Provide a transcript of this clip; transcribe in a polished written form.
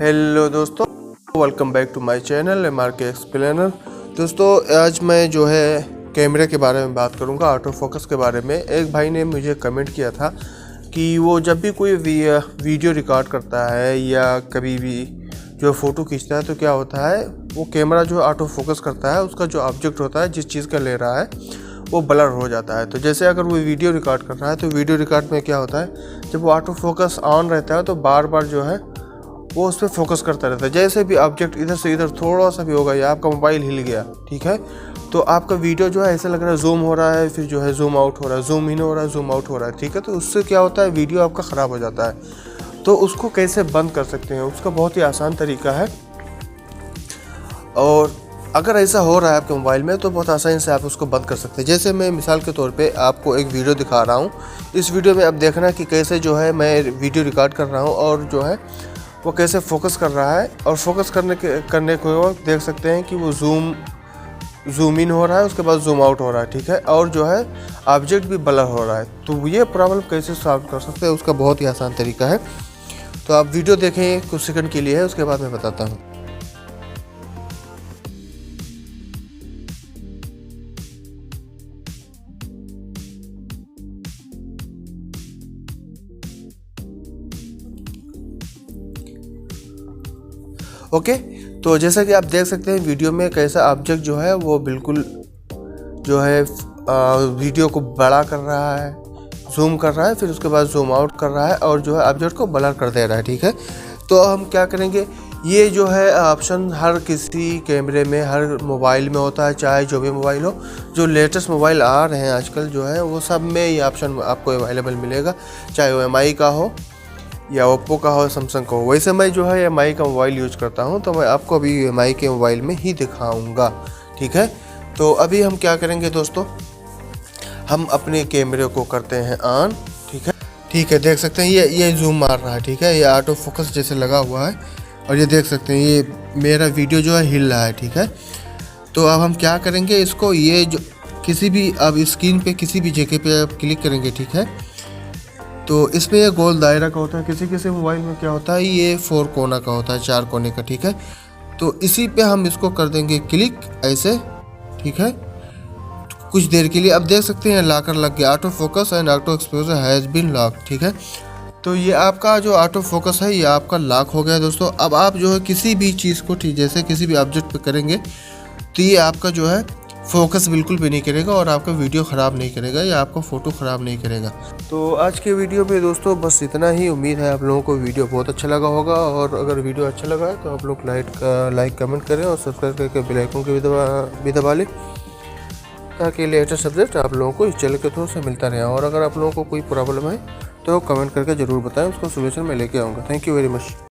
Hello दोस्तों, welcome back to my channel MRK explainer. दोस्तों आज मैं जो है कैमरे के बारे में बात करूंगा, ऑटो फोकस के बारे में। एक भाई ने मुझे कमेंट किया था कि वो जब भी कोई वीडियो रिकॉर्ड करता है या कभी भी जो फ़ोटो खींचता है तो क्या होता है, वो कैमरा जो ऑटो फोकस करता है, उसका जो ऑब्जेक्ट होता है, जिस चीज़ का ले रहा है, वो ब्लर हो जाता है। तो जैसे अगर वो वीडियो रिकॉर्ड कर रहा है तो वीडियो रिकॉर्ड में क्या होता है, जब वो ऑटो फोकस ऑन रहता है तो बार बार जो है वो उस पर फोकस करता रहता है। जैसे भी ऑब्जेक्ट इधर से इधर थोड़ा सा भी होगा या आपका मोबाइल हिल गया, ठीक है, तो आपका वीडियो जो है ऐसा लग रहा है जूम हो रहा है, फिर जो है जूम आउट हो रहा है, जूम इन हो रहा है, जूम आउट हो रहा है, ठीक है। तो उससे क्या होता है, वीडियो आपका ख़राब हो जाता है। तो उसको कैसे बंद कर सकते हैं, उसका बहुत ही आसान तरीका है। और अगर ऐसा हो रहा है आपके मोबाइल में तो बहुत आसानी से आप उसको बंद कर सकते हैं। जैसे मैं मिसाल के तौर पे आपको एक वीडियो दिखा रहा हूँ। इस वीडियो में आप देखना कि कैसे जो है मैं वीडियो रिकॉर्ड कर रहा हूँ और जो है वो कैसे फोकस कर रहा है। और फोकस करने को देख सकते हैं कि वो जूम इन हो रहा है, उसके बाद जूम आउट हो रहा है, ठीक है। और जो है ऑब्जेक्ट भी ब्लर हो रहा है। तो ये प्रॉब्लम कैसे सॉल्व कर सकते हैं, उसका बहुत ही आसान तरीका है। तो आप वीडियो देखें, कुछ सेकंड के लिए है, उसके बाद मैं बताता हूँ। ओके, तो जैसा कि आप देख सकते हैं वीडियो में कैसा ऑब्जेक्ट जो है वो बिल्कुल जो है वीडियो को बड़ा कर रहा है, जूम कर रहा है, फिर उसके बाद जूम आउट कर रहा है और जो है ऑब्जेक्ट को ब्लर कर दे रहा है, ठीक है। तो हम क्या करेंगे, ये जो है ऑप्शन हर किसी कैमरे में, हर मोबाइल में होता है, चाहे जो भी मोबाइल हो। जो लेटेस्ट मोबाइल आ रहे हैं आजकल जो है वो सब में ये ऑप्शन आपको अवेलेबल मिलेगा, चाहे वो MI का हो या ओप्पो का हो, सैमसंग का हो। वैसे मैं जो है MI का मोबाइल यूज़ करता हूं, तो मैं आपको अभी MI के मोबाइल में ही दिखाऊंगा, ठीक है। तो अभी हम क्या करेंगे दोस्तों, हम अपने कैमरे को करते हैं ऑन, ठीक है। देख सकते हैं ये जूम मार रहा है, ठीक है, ये ऑटो फोकस जैसे लगा हुआ है। और ये देख सकते हैं ये मेरा वीडियो जो है हिल रहा है, ठीक है। तो अब हम क्या करेंगे, इसको ये जो किसी भी अब स्क्रीन पे किसी भी जगह पे आप क्लिक करेंगे, ठीक है। तो इसमें ये गोल दायरा का होता है, किसी किसी मोबाइल में क्या होता है ये 4 कोना का होता है, 4 कोने का, ठीक है। तो इसी पे हम इसको कर देंगे क्लिक ऐसे, ठीक है। कुछ देर के लिए अब देख सकते हैं लॉकर लग गया, auto focus and auto exposure has been lock, ठीक है। तो ये आपका जो ऑटो फोकस है ये आपका लॉक हो गया दोस्तों। अब आप जो है किसी भी चीज़ को, ठीक जैसे किसी भी ऑब्जेक्ट पे करेंगे तो ये आपका जो है फोकस बिल्कुल भी नहीं करेगा और आपका वीडियो ख़राब नहीं करेगा या आपका फ़ोटो ख़राब नहीं करेगा। तो आज के वीडियो में दोस्तों बस इतना ही। उम्मीद है आप लोगों को वीडियो बहुत अच्छा लगा होगा। और अगर वीडियो अच्छा लगा है तो आप लोग लाइक कमेंट करें और सब्सक्राइब करके बेल आइकन को भी दबा लें, ताकि लेटेस्ट सब्जेक्ट आप लोगों को इस चैनल के थ्रू से मिलता रहे। और अगर आप लोगों को कोई प्रॉब्लम है तो कमेंट करके ज़रूर बताएं, उसका सोल्यूशन मैं लेके आऊँगा। Thank you very much.